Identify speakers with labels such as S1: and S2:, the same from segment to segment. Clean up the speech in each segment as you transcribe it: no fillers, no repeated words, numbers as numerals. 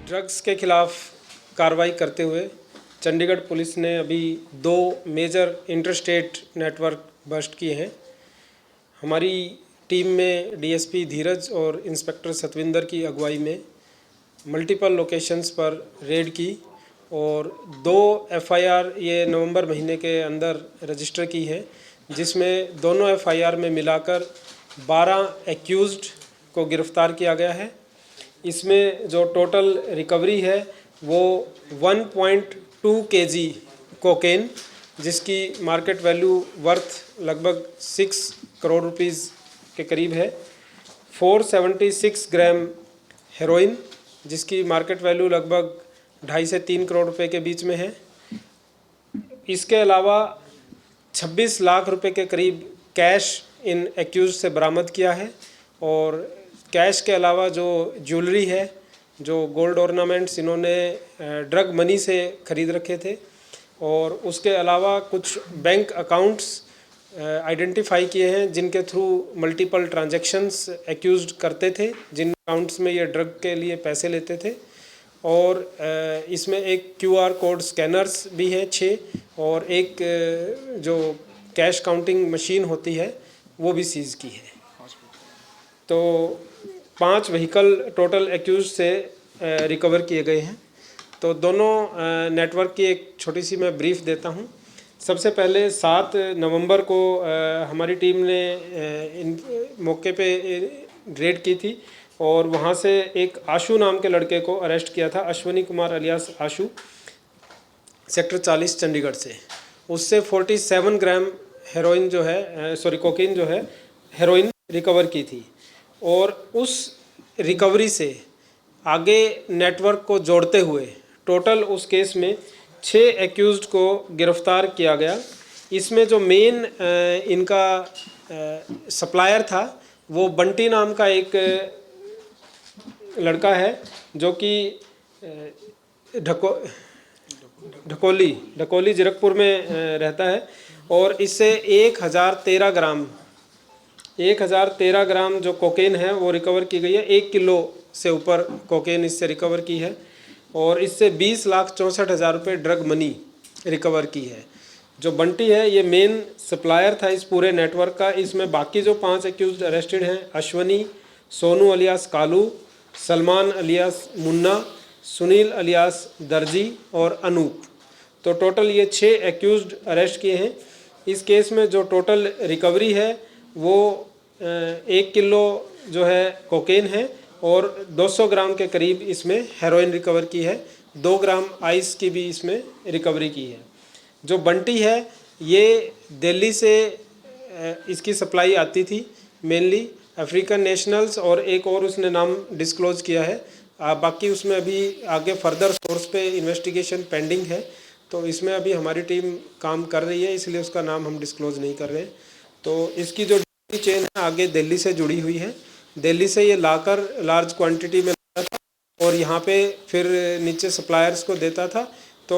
S1: Drugs के खिलाफ कार्रवाई करते हुए चंडीगढ़ पुलिस ने अभी 2 मेजर इंटरस्टेट नेटवर्क बस्ट किए हैं। हमारी टीम में डीएसपी धीरज और इंस्पेक्टर सतविंदर की अगुवाई में मल्टीपल लोकेशंस पर रेड की और 2 एफआईआर ये नवंबर महीने के अंदर रजिस्टर की है, जिसमें दोनों एफआईआर में मिलाकर 12 एक्यूज्ड को गिरफ्तार किया गया है। इसमें जो टोटल रिकवरी है वो 1.2 केजी कोकेन, जिसकी मार्केट वैल्यू वर्थ लगभग 6 करोड़ रुपीस के करीब है, 476 ग्राम हेरोइन, जिसकी मार्केट वैल्यू लगभग 2.5 से 3 करोड़ रुपए के बीच में है। इसके अलावा 26 लाख रुपए के करीब कैश इन एक्यूज से बरामद किया है और कैश के अलावा जो ज्वेलरी है, जो गोल्ड ऑर्नामेंट्स इन्होंने ड्रग मनी से ख़रीद रखे थे, और उसके अलावा कुछ बैंक अकाउंट्स आइडेंटिफाई किए हैं जिनके थ्रू मल्टीपल ट्रांजैक्शंस एक्यूज्ड करते थे, जिन अकाउंट्स में ये ड्रग के लिए पैसे लेते थे। और इसमें एक क्यूआर कोड स्कैनर्स भी हैं 6, और एक जो कैश काउंटिंग मशीन होती है वो भी सीज़ की है। तो 5 व्हीकल टोटल एक्यूज से रिकवर किए गए हैं। तो दोनों नेटवर्क की एक छोटी सी मैं ब्रीफ देता हूं। सबसे पहले 7 नवंबर को हमारी टीम ने इन मौके पे रेड की थी और वहां से एक आशु नाम के लड़के को अरेस्ट किया था, अश्वनी कुमार अलियास आशु, सेक्टर 40 चंडीगढ़ से। उससे 47 ग्राम हेरोइन जो है कोकीन जो है हेरोइन रिकवर की थी, और उस रिकवरी से आगे नेटवर्क को जोड़ते हुए टोटल उस केस में 6 एक्यूज्ड को गिरफ्तार किया गया। इसमें जो मेन इनका सप्लायर था वो बंटी नाम का एक लड़का है, जो कि ढकोली जीरकपुर में रहता है, और इससे 1013 ग्राम जो कोकेन है वो रिकवर की गई है। 1 किलो से ऊपर कोकेन इससे रिकवर की है, और इससे 20,64,000 रुपये ड्रग मनी रिकवर की है। जो बंटी है ये मेन सप्लायर था इस पूरे नेटवर्क का। इसमें बाकी जो 5 एक्यूज्ड अरेस्टेड हैं, Ashwani, Sonu alias Kalu, Salman alias Munna, Sunil alias दर्जी और अनूप। तो टोटल ये 6 एक्यूज्ड अरेस्ट किए हैं। इस केस में जो टोटल रिकवरी है वो 1 किलो जो है कोकेन है, और 200 ग्राम के करीब इसमें हेरोइन रिकवर की है। 2 ग्राम आइस की भी इसमें रिकवरी की है। जो बंटी है ये दिल्ली से इसकी सप्लाई आती थी, मेनली अफ्रीकन नेशनल्स, और एक और उसने नाम डिस्क्लोज किया है। बाकी उसमें अभी आगे फर्दर सोर्स पे इन्वेस्टिगेशन पेंडिंग है, तो इसमें अभी हमारी टीम काम कर रही है, इसलिए उसका नाम हम डिस्क्लोज नहीं कर रहे हैं। तो इसकी जो चेन है आगे दिल्ली से जुड़ी हुई है। दिल्ली से ये लाकर लार्ज क्वांटिटी में लाता था और यहाँ पे फिर नीचे सप्लायर्स को देता था। तो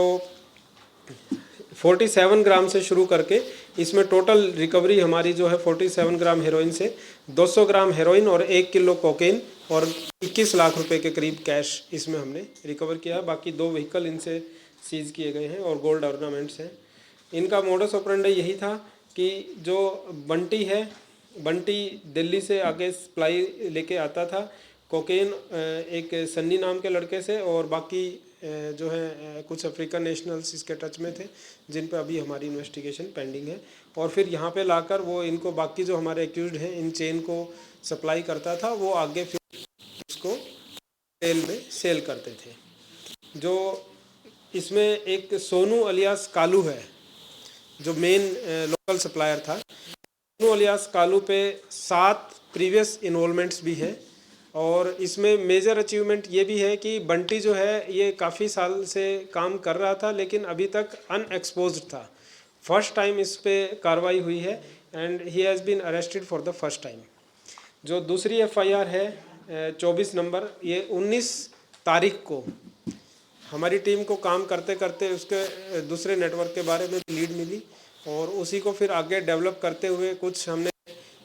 S1: 47 ग्राम से शुरू करके इसमें टोटल रिकवरी हमारी जो है 47 ग्राम हेरोइन से 200 ग्राम हेरोइन और 1 किलो कोकेन और 21 लाख रुपए के करीब कैश इसमें हमने रिकवर किया। बाकी 2 व्हीकल इनसे सीज किए गए हैं और गोल्ड ऑर्नामेंट्स हैं। इनका मोडस ऑपरेंडी यही था कि जो बंटी है, बंटी दिल्ली से आगे सप्लाई लेके आता था कोकेन एक सन्नी नाम के लड़के से, और बाकी जो है कुछ अफ्रीकन नेशनल्स इसके टच में थे जिन पे अभी हमारी इन्वेस्टिगेशन पेंडिंग है। और फिर यहाँ पे लाकर वो इनको बाकी जो हमारे एक्यूज्ड हैं इन चेन को सप्लाई करता था, वो आगे फिर उसको सेल में सेल करते थे। जो इसमें एक सोनू अलियास कालू है जो मेन लोकल सप्लायर था। सोनू अलियास कालू पे 7 प्रीवियस इन्वॉल्वमेंट्स भी हैं, और इसमें मेजर अचीवमेंट ये भी है कि बंटी जो है ये काफ़ी साल से काम कर रहा था लेकिन अभी तक अनएक्सपोज्ड था। फर्स्ट टाइम इस पे कार्रवाई हुई है and he has been arrested for the first time. जो दूसरी एफआईआर है 24 नंबर, ये 19 तारीख को हमारी टीम को काम करते करते उसके दूसरे नेटवर्क के बारे में लीड मिली, और उसी को फिर आगे डेवलप करते हुए कुछ हमने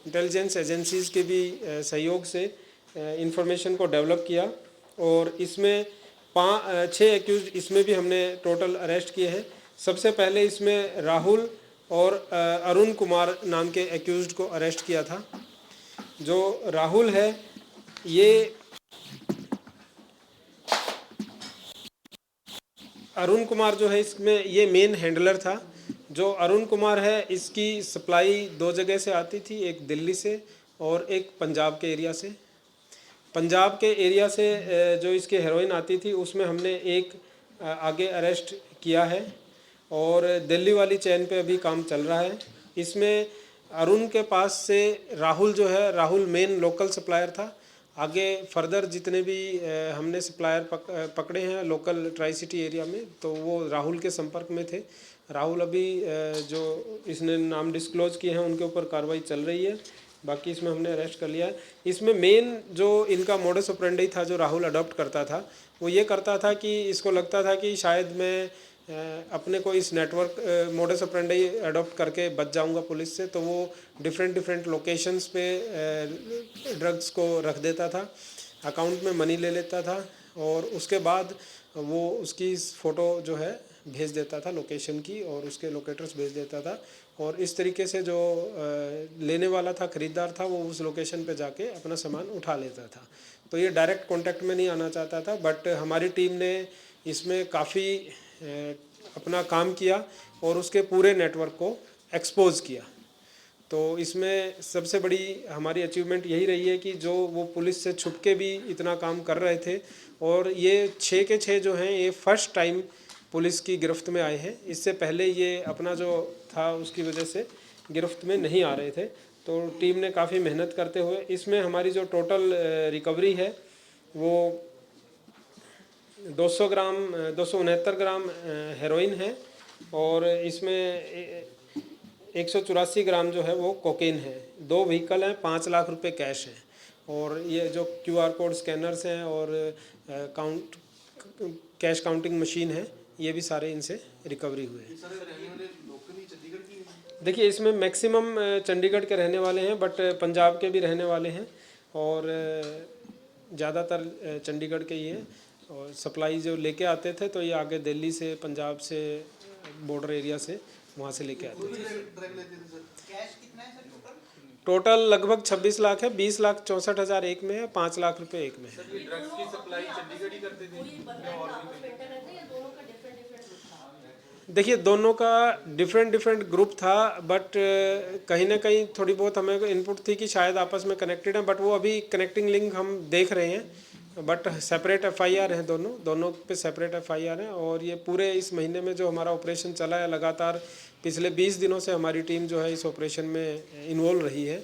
S1: इंटेलिजेंस एजेंसीज़ के भी सहयोग से इंफॉर्मेशन को डेवलप किया। और इसमें छः एक्यूज इसमें भी हमने टोटल अरेस्ट किए हैं। सबसे पहले इसमें राहुल और अरुण कुमार नाम के एक्यूज्ड को अरेस्ट किया था। जो राहुल है ये अरुण कुमार जो है इसमें ये मेन हैंडलर था। जो अरुण कुमार है इसकी सप्लाई दो जगह से आती थी, एक दिल्ली से और एक पंजाब के एरिया से। पंजाब के एरिया से जो इसके हेरोइन आती थी उसमें हमने एक आगे अरेस्ट किया है और दिल्ली वाली चैन पे अभी काम चल रहा है। इसमें अरुण के पास से राहुल जो है, राहुल मेन लोकल सप्लायर था। आगे फर्दर जितने भी हमने सप्लायर पकड़े हैं लोकल ट्राई सिटी एरिया में, तो वो राहुल के संपर्क में थे। राहुल अभी जो इसने नाम डिस्क्लोज किए हैं उनके ऊपर कार्रवाई चल रही है। बाकी इसमें हमने अरेस्ट कर लिया है। इसमें मेन जो इनका मोडस ऑपरेंडी था, जो राहुल अडॉप्ट करता था, वो ये करता था कि इसको लगता था कि शायद मैं अपने को इस नेटवर्क मोडस ऑपरेंडी अडॉप्ट करके बच जाऊंगा पुलिस से, तो वो डिफरेंट लोकेशंस पे ड्रग्स को रख देता था, अकाउंट में मनी ले लेता था और उसके बाद वो उसकी फ़ोटो जो है भेज देता था लोकेशन की और उसके लोकेटर्स भेज देता था। और इस तरीके से जो लेने वाला था, ख़रीदार था, वो उस लोकेशन पे जाके अपना सामान उठा लेता था। तो ये डायरेक्ट कांटेक्ट में नहीं आना चाहता था, बट हमारी टीम ने इसमें काफ़ी अपना काम किया और उसके पूरे नेटवर्क को एक्सपोज किया। तो इसमें सबसे बड़ी हमारी अचीवमेंट यही रही है कि जो वो पुलिस से छुप के भी इतना काम कर रहे थे, और ये 6 के 6 जो हैं ये फर्स्ट टाइम पुलिस की गिरफ्त में आए हैं। इससे पहले ये अपना जो था उसकी वजह से गिरफ्त में नहीं आ रहे थे। तो टीम ने काफ़ी मेहनत करते हुए इसमें हमारी जो टोटल रिकवरी है वो 269 ग्राम हेरोइन है और इसमें 184 ग्राम जो है वो कोकेन है। 2 व्हीकल हैं, 5 लाख रुपए कैश हैं और ये जो QR कोड स्कैनर्स हैं और कैश काउंटिंग मशीन है, ये भी सारे इनसे रिकवरी हुए हैं। देखिए इसमें मैक्सिमम चंडीगढ़ के रहने वाले हैं, बट पंजाब के भी रहने वाले हैं और ज़्यादातर चंडीगढ़ के ही हैं। और सप्लाई जो लेके आते थे तो ये आगे दिल्ली से, पंजाब से, बॉर्डर एरिया से वहाँ से लेके आते थे।
S2: कैश कितना है सर
S1: टोटल लगभग 26 लाख है। 20,64,000 एक में है, 5 लाख रुपए एक में है।
S3: सर ये ड्रग्स की सप्लाई चंडीगढ़ ही करते थे?
S1: देखिए दोनों का डिफरेंट ग्रुप था, बट कहीं ना कहीं थोड़ी बहुत हमें इनपुट थी कि शायद आपस में कनेक्टेड हैं, बट वो अभी कनेक्टिंग लिंक हम देख रहे हैं। बट सेपरेट FIR हैं, दोनों पे सेपरेट FIR हैं। और ये पूरे इस महीने में जो हमारा ऑपरेशन चला है, लगातार पिछले 20 दिनों से हमारी टीम जो है इस ऑपरेशन में इन्वॉल्व रही है।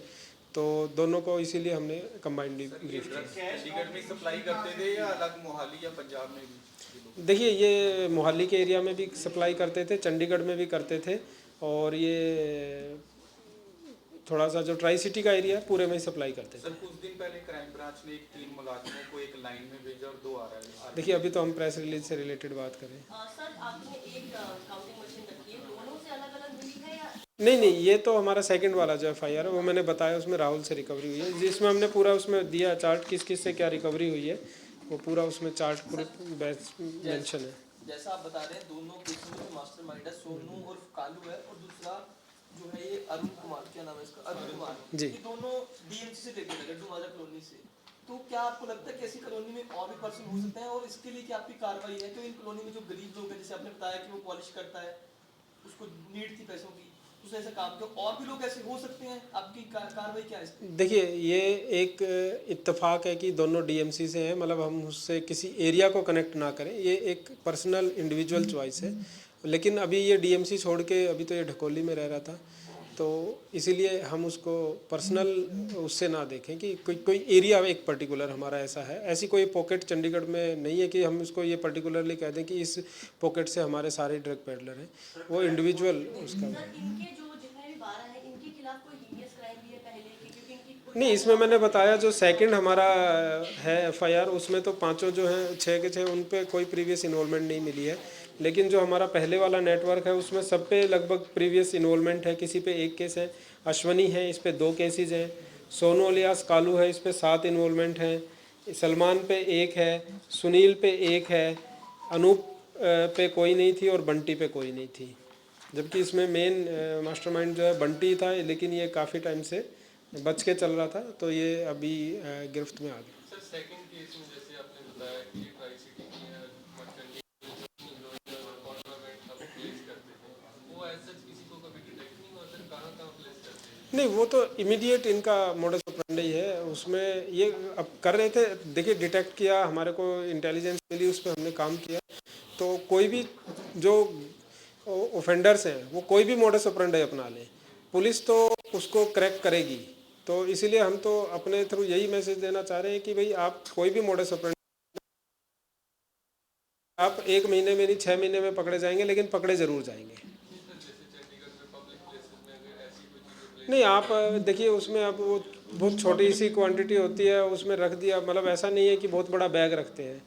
S1: तो दोनों को इसीलिए हमने कंबाइंडली ब्रीफ किया।
S3: चंडीगढ़ में सप्लाई करते थे या अलग मोहाली या पंजाब में भी?
S1: देखिए ये मोहाली के एरिया में भी सप्लाई करते थे, चंडीगढ़ में भी करते थे, और ये थोड़ा सा जो ट्राई सिटी का एरिया है पूरे में ही सप्लाई करते थे।
S3: सर कुछ दिन पहले क्राइम ब्रांच ने एक 3 मुलाजिमों को एक लाइन में भेजा और 2 आ रहे हैं।
S1: देखिए अभी तो हम प्रेस रिलीज से रिलेटेड बात करें।
S4: सर आपने एक काउंटिंग मशीन रखी है, दोनों से अलग-अलग मिली है या?
S1: नहीं, ये तो हमारा सेकंड वाला जो FIR है वो मैंने बताया, उसमें राहुल से रिकवरी हुई है, जिसमें हमने पूरा उसमें दिया चार्ट किस किस से क्या रिकवरी हुई है, वो पूरा उसमें चार्ट पूरे मेंशन है।
S2: जैसा आप बता रहे हैं, दोनों केसों में मास्टरमाइंड है सोनू और कालू है, और दूसरा जो है ये अरुण कुमार, क्या नाम है इसका, अरुण कुमार
S1: जी।
S2: ये दोनों DMC से रिलेटेड है, लड्डू माजा कॉलोनी से। तो क्या आपको लगता है कि ऐसी कॉलोनी में और भी पर्सन हो सकते हैं, और इसके लिए क्या आपकी कार्रवाई है? क्यों इन कॉलोनी में जो गरीब लोग हैं, जैसे आपने बताया कि वो पॉलिश करता है, उसको नीड थी पैसों की, तो ऐसा काम क्यों, और भी लोग ऐसे हो सकते हैं, आपकी कार्रवाई क्या है इस पे?
S1: देखिए ये एक इत्तेफाक है कि दोनों DMC से हैं, मतलब हम उससे किसी एरिया को कनेक्ट ना करें, ये एक पर्सनल इंडिविजुअल चॉइस है। लेकिन अभी ये DMC छोड़ के अभी तो ये ढकोली में रह रहा था, तो इसीलिए हम उसको पर्सनल उससे ना देखें कि कोई एरिया एक पर्टिकुलर हमारा ऐसा है। ऐसी कोई पॉकेट चंडीगढ़ में नहीं है कि हम उसको ये पर्टिकुलरली कह दें कि इस पॉकेट से हमारे सारे ड्रग पेडलर हैं, वो इंडिविजुअल उसका।
S4: इनके जो जितने भी 12 हैं, इनके खिलाफ कोई हीनियस क्राइम भी है पहले के? क्योंकि इनकी
S1: नहीं, इसमें मैंने बताया जो सेकंड हमारा है FIR, उसमें तो पांचों जो हैं 6 के 6 उन पे कोई प्रीवियस इन्वॉल्वमेंट नहीं मिली है। लेकिन जो हमारा पहले वाला नेटवर्क है उसमें सब पे लगभग प्रीवियस इन्वॉल्वमेंट है। किसी पे 1 केस है, अश्वनी है इस पे 2 केसेस हैं, सोनू अलियास कालू है इस पे 7 इन्वॉल्वमेंट हैं, सलमान पे एक है, सुनील पे एक है, अनूप पे कोई नहीं थी और बंटी पे कोई नहीं थी। जबकि इसमें मेन मास्टरमाइंड जो है बंटी था, लेकिन ये काफ़ी टाइम से बच के चल रहा था, तो ये अभी गिरफ्त में आ गया।
S5: सर सेकंड केस में जैसे आपने बताया कि ये ट्राई सिटी की कॉन्ट्राबैंड आप प्लेस करते थे, वो ऐसा किसी को कभी डिटेक्ट नहीं हुआ सर, कहाँ कहाँ प्लेस करते हैं?
S1: नहीं, वो तो इमीडिएट इनका मोडस ऑपरेंडी है। उसमें ये अब कर रहे थे, देखिए डिटेक्ट किया, हमारे को इंटेलिजेंस मिली, उस पर हमने काम किया। तो कोई भी जो ऑफेंडर्स हैं वो कोई भी मोडस ऑपरेंडी अपना लें, पुलिस तो उसको क्रैक करेगी। तो इसीलिए हम तो अपने थ्रू यही मैसेज देना चाह रहे हैं कि भाई आप कोई भी मोडस ऑपरेंडी, आप 1 महीने में नहीं 6 महीने में पकड़े जाएंगे, लेकिन पकड़े ज़रूर जाएंगे। नहीं, आप देखिए उसमें अब वो बहुत छोटी सी क्वांटिटी होती है, उसमें रख दिया, मतलब ऐसा नहीं है कि बहुत बड़ा बैग रखते हैं।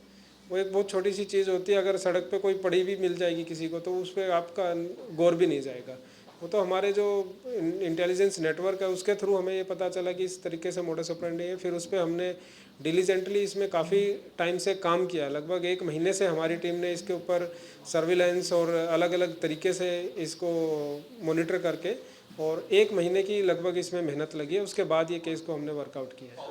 S1: वो एक बहुत छोटी सी चीज़ होती है, अगर सड़क पे कोई पड़ी भी मिल जाएगी किसी को तो उस पर आपका गौर भी नहीं जाएगा। वो तो हमारे जो इंटेलिजेंस नेटवर्क है उसके थ्रू हमें ये पता चला कि इस तरीके से मोडस ऑपरेंडी है। फिर उस पर हमने डिलीजेंटली इसमें काफ़ी टाइम से काम किया, लगभग 1 महीने से हमारी टीम ने इसके ऊपर सर्विलांस और अलग अलग तरीके से इसको मॉनिटर करके, और 1 महीने की लगभग इसमें मेहनत लगी है। उसके बाद ये केस को हमने वर्कआउट किया है।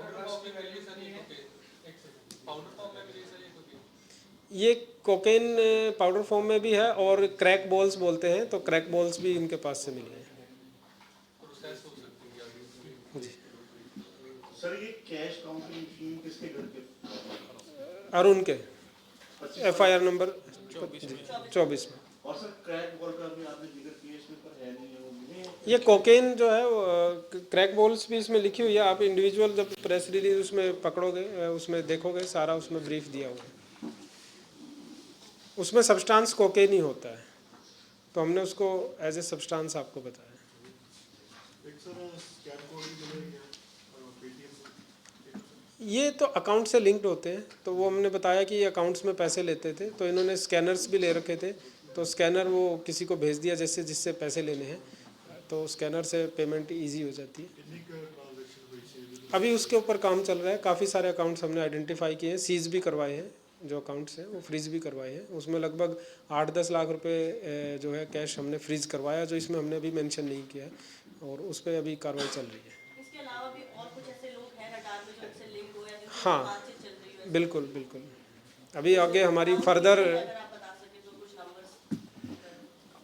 S1: ये कोकेन पाउडर फॉर्म में भी है और क्रैक बॉल्स बोलते हैं, तो क्रैक बॉल्स भी इनके पास से मिले हैं। जी।
S6: सर ये कैश काउंटिंग मशीन किसके घर के?
S1: अरुण के FIR नंबर 24 में।
S6: और सर क्रैक बॉल का भी आपने जिक्र किया, इसमें पर है नहीं है, वो मिले हैं?
S1: ये कोकेन जो है क्रैक बॉल्स भी इसमें लिखी हुई है। आप इंडिविजुअल जब प्रेस रिलीज उसमें पकड़ोगे, उसमें देखोगे सारा उसमें ब्रीफ दिया हुआ है। उसमें सब्सटेंस कोकेन ही होता है, तो हमने उसको एज ए सब्सटेंस आपको बताया। ये तो अकाउंट से लिंक्ड होते हैं, तो वो हमने बताया कि ये अकाउंट्स में पैसे लेते थे, तो इन्होंने स्कैनर्स भी ले रखे थे, तो स्कैनर वो किसी को भेज दिया जैसे जिससे पैसे लेने हैं, तो स्कैनर से पेमेंट इजी हो जाती है। अभी उसके ऊपर काम चल रहा है। काफ़ी सारे अकाउंट्स हमने आइडेंटिफाई किए हैं, सीज भी करवाए हैं, जो अकाउंट्स हैं वो फ्रीज भी करवाए हैं। उसमें लगभग 8-10 लाख रुपए जो है कैश हमने फ्रीज करवाया, जो इसमें हमने अभी मेंशन नहीं किया है, और उस पर अभी कार्रवाई चल रही है।
S4: इसके अलावा भी और कुछ ऐसे लोग हैं रडार में जो इनसे लिंक हो या जिनसे
S1: हाँ,
S4: बातचीत चल रही है?
S1: बिल्कुल बिल्कुल। अभी आगे हमारी फर्दर
S4: अगर आप बता सकें तो कुछ नंबर्स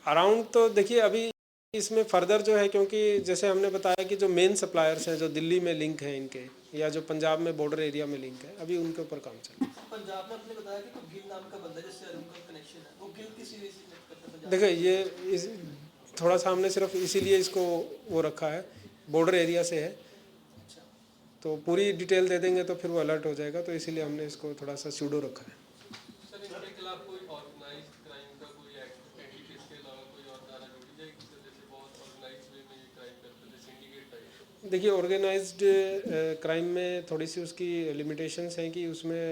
S1: अराउंड, तो देखिए अभी इसमें फर्दर जो है, क्योंकि जैसे हमने बताया कि जो मेन सप्लायर्स हैं जो दिल्ली में लिंक हैं इनके, या जो पंजाब में बॉर्डर एरिया में लिंक है, अभी उनके ऊपर काम चल रहा है।
S2: पंजाब में आपने बताया कि कोई गिल नाम का बंदा है जिससे अरुण का कनेक्शन है, वो गिल किसी वे से कनेक्ट करता है पंजाब?
S1: देखिए ये इस थोड़ा सा हमने सिर्फ इसीलिए इसको वो रखा है, बॉर्डर एरिया से है, तो पूरी डिटेल दे देंगे तो फिर वो अलर्ट हो जाएगा, तो इसीलिए हमने इसको थोड़ा सा सूडो रखा है।
S5: सर इनके खिलाफ कोई ऑर्गेनाइज्ड क्राइम का कोई एक्टिविटीज के अलावा कोई और धारा जुड़ी जाएगी सर, जैसे बहुत ऑर्गेनाइज्ड वे में ये क्राइम करते थे, सिंडिकेट टाइप?
S1: देखिए ऑर्गेनाइज्ड क्राइम में थोड़ी सी उसकी लिमिटेशंस हैं कि उसमें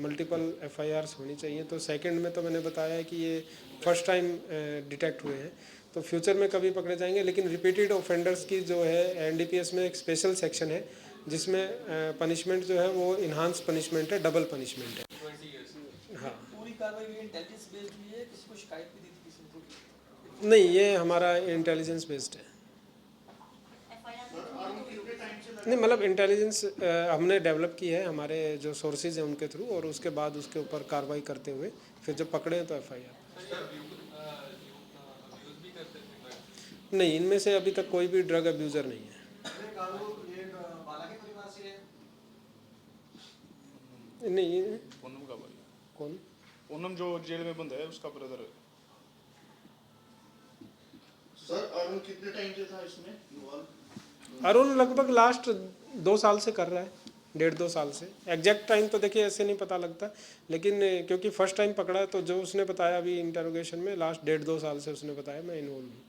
S1: मल्टीपल FIRs होनी चाहिए। तो सेकंड में तो मैंने बताया है कि ये फर्स्ट टाइम डिटेक्ट हुए हैं, तो फ्यूचर में कभी पकड़े जाएंगे। लेकिन रिपीटेड ऑफेंडर्स की जो है NDPS में एक स्पेशल सेक्शन है जिसमें पनिशमेंट जो है वो इन्हांस पनिशमेंट है, डबल पनिशमेंट है।
S5: 20 years।
S1: हाँ,
S2: पूरी कार्रवाई हुई इंटेलिजेंस बेस्ड हुई है, किसी को शिकायत भी दी थी किसी ने?
S1: नहीं, ये हमारा इंटेलिजेंस बेस्ड है। नहीं, मतलब इंटेलिजेंस हमने डेवलप की है हमारे जो सोर्सेज हैं उनके थ्रू, और उसके बाद उसके ऊपर कार्रवाई करते हुए फिर जब पकड़े तो FIR। नहीं, इनमें से अभी तक कोई भी ड्रग अब्यूज़र नहीं है। नहीं,
S7: पूनम का भाई,
S1: कौन?
S7: पूनम जो जेल में बंद है उसका ब्रदर है।
S6: सर अरुण कितने टाइम से था इसमें इन्वॉल्व?
S1: अरुण लगभग लास्ट 2 साल से कर रहा है, 1.5-2 साल से। एग्जैक्ट टाइम तो देखिए ऐसे नहीं पता लगता, लेकिन क्योंकि फर्स्ट टाइम पकड़ा है तो जो उसने बताया अभी इंटरोगेशन में, लास्ट 1.5-2 साल से उसने बताया मैं इन्वॉल्व हूँ।